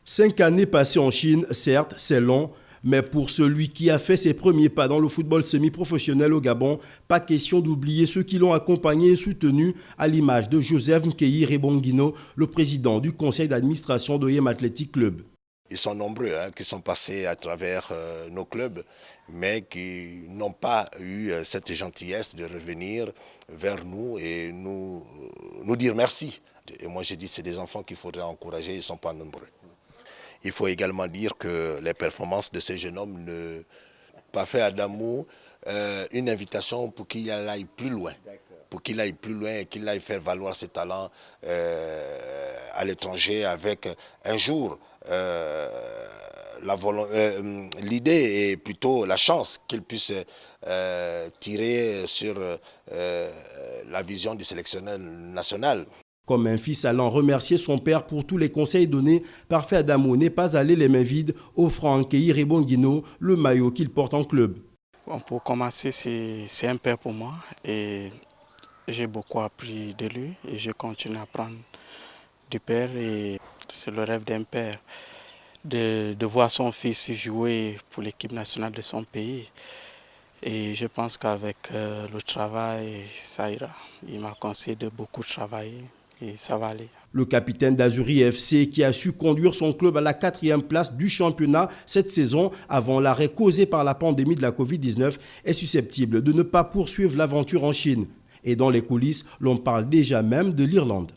5 années passées en Chine, certes, c'est long, mais pour celui qui a fait ses premiers pas dans le football semi-professionnel au Gabon, pas question d'oublier ceux qui l'ont accompagné et soutenu, à l'image de Joseph Nkeyi Rebongino, le président du conseil d'administration de Yem Athletic Club. Ils sont nombreux qui sont passés à travers nos clubs, mais qui n'ont pas eu cette gentillesse de revenir vers nous et nous dire merci. Et moi j'ai dit c'est des enfants qu'il faudrait encourager, ils ne sont pas nombreux. Il faut également dire que les performances de ces jeunes hommes ne pas fait à Adamou une invitation pour qu'il aille plus loin. Pour qu'il aille plus loin et qu'il aille faire valoir ses talents à l'étranger avec un jour l'idée est plutôt la chance qu'il puisse tirer sur la vision du sélectionneur national. Comme un fils allant remercier son père pour tous les conseils donnés, Parfait Adamou n'est pas allé les mains vides, offrant à Nkeyi Rebongino le maillot qu'il porte en club. Bon, pour commencer, c'est un père pour moi et j'ai beaucoup appris de lui et je continue à apprendre du père. Et c'est le rêve d'un père de voir son fils jouer pour l'équipe nationale de son pays. Et je pense qu'avec le travail, ça ira. Il m'a conseillé de beaucoup travailler. Et ça va aller. Le capitaine d'Azuri FC, qui a su conduire son club à la 4e place du championnat cette saison avant l'arrêt causé par la pandémie de la Covid-19, est susceptible de ne pas poursuivre l'aventure en Chine. Et dans les coulisses, l'on parle déjà même de l'Irlande.